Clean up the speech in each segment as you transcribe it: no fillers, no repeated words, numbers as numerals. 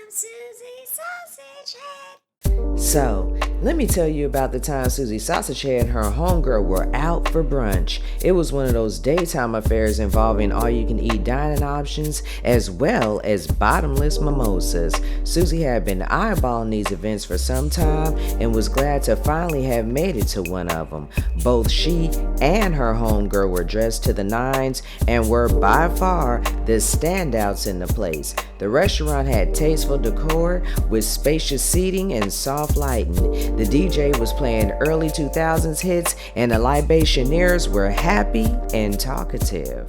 Susie Sausage Head. So, let me tell you about the time Susie Sausage Head and her homegirl were out for brunch. It was one of those daytime affairs involving all-you-can-eat dining options as well as bottomless mimosas. Susie had been eyeballing these events for some time and was glad to finally have made it to one of them. Both she and her homegirl were dressed to the nines and were by far the standouts in the place. The restaurant had tasteful decor with spacious seating and soft lighting. The DJ was playing early 2000s hits and the libationeers were happy and talkative.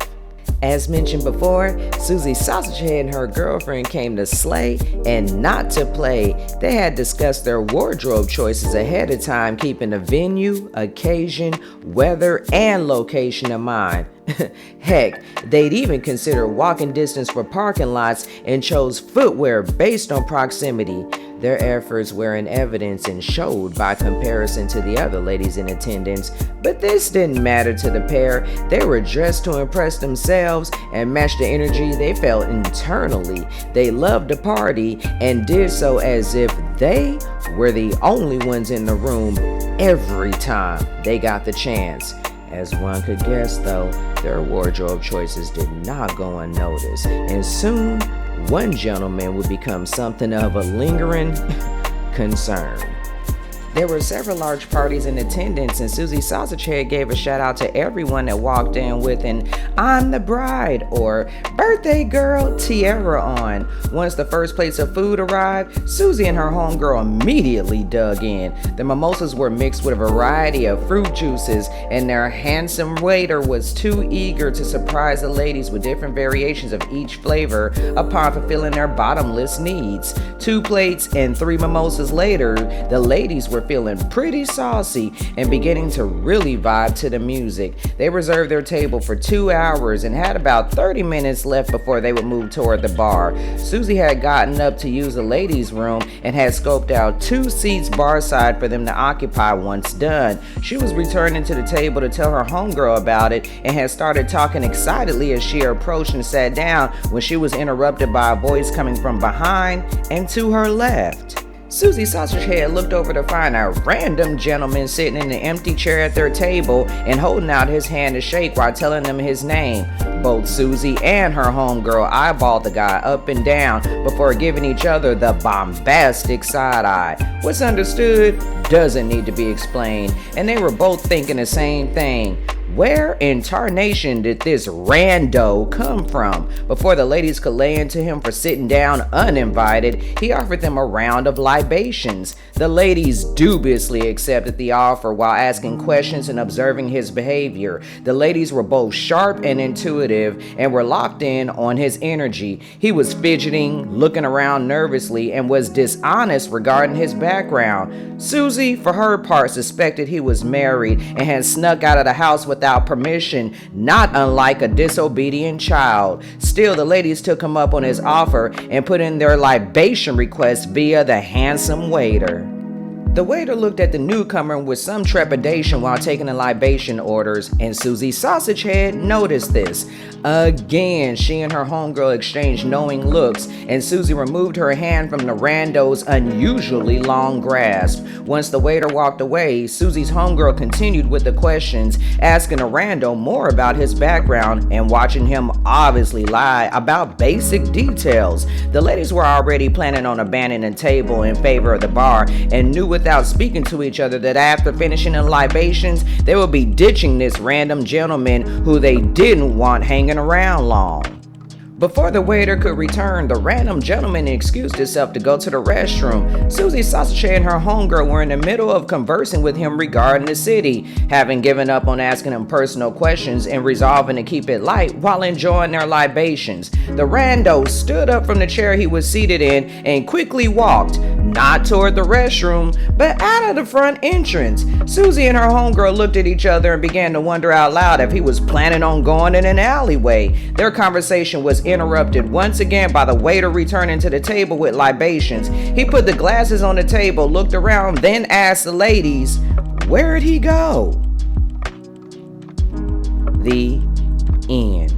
As mentioned before, Susie Sausage Head and her girlfriend came to slay and not to play. They had discussed their wardrobe choices ahead of time, keeping the venue, occasion, weather, and location in mind. Heck, they'd even considered walking distance for parking lots and chose footwear based on proximity. Their efforts were in evidence and showed by comparison to the other ladies in attendance, but this didn't matter to the pair. They were dressed to impress themselves and match the energy they felt internally. They loved to party and did so as if they were the only ones in the room every time they got the chance. As one could guess though, their wardrobe choices did not go unnoticed, and soon one gentleman would become something of a lingering concern. There were several large parties in attendance, and Susie Sausage Head gave a shout out to everyone that walked in with an "I'm the bride" or "birthday girl" tiara on. Once the first plates of food arrived, Susie and her homegirl immediately dug in. The mimosas were mixed with a variety of fruit juices, and their handsome waiter was too eager to surprise the ladies with different variations of each flavor upon fulfilling their bottomless needs. 2 plates and 3 mimosas later, the ladies were feeling pretty saucy and beginning to really vibe to the music. They reserved their table for 2 hours and had about 30 minutes left before they would move toward the bar. Susie had gotten up to use the ladies' room and had scoped out 2 seats bar side for them to occupy once done. She was returning to the table to tell her homegirl about it and had started talking excitedly as she approached and sat down when she was interrupted by a voice coming from behind and to her left. Susie Sausage Head looked over to find a random gentleman sitting in an empty chair at their table and holding out his hand to shake while telling them his name. Both Susie and her homegirl eyeballed the guy up and down before giving each other the bombastic side eye. What's understood doesn't need to be explained, and they were both thinking the same thing. Where in tarnation did this rando come from? Before the ladies could lay into him for sitting down uninvited, he offered them a round of libations. The ladies dubiously accepted the offer while asking questions and observing his behavior. The ladies were both sharp and intuitive and were locked in on his energy. He was fidgeting, looking around nervously, and was dishonest regarding his background. Susie, for her part, suspected he was married and had snuck out of the house without permission, not unlike a disobedient child. Still, the ladies took him up on his offer and put in their libation request via the handsome waiter. The waiter looked at the newcomer with some trepidation while taking the libation orders, and Susie Sausage Head noticed this. Again, she and her homegirl exchanged knowing looks, and Susie removed her hand from the rando's unusually long grasp. Once the waiter walked away, Susie's homegirl continued with the questions, asking the rando more about his background and watching him obviously lie about basic details. The ladies were already planning on abandoning the table in favor of the bar and knew without speaking to each other that after finishing the libations, they would be ditching this random gentleman who they didn't want hanging around long. Before the waiter could return, the random gentleman excused himself to go to the restroom. Susie Sausage Head and her homegirl were in the middle of conversing with him regarding the city, having given up on asking him personal questions and resolving to keep it light while enjoying their libations. The rando stood up from the chair he was seated in and quickly walked, not toward the restroom, but out of the front entrance. Susie and her homegirl looked at each other and began to wonder out loud if he was planning on going in an alleyway. Their conversation was interrupted once again by the waiter returning to the table with libations. He put the glasses on the table, looked around, then asked the ladies, "Where'd he go?" The end.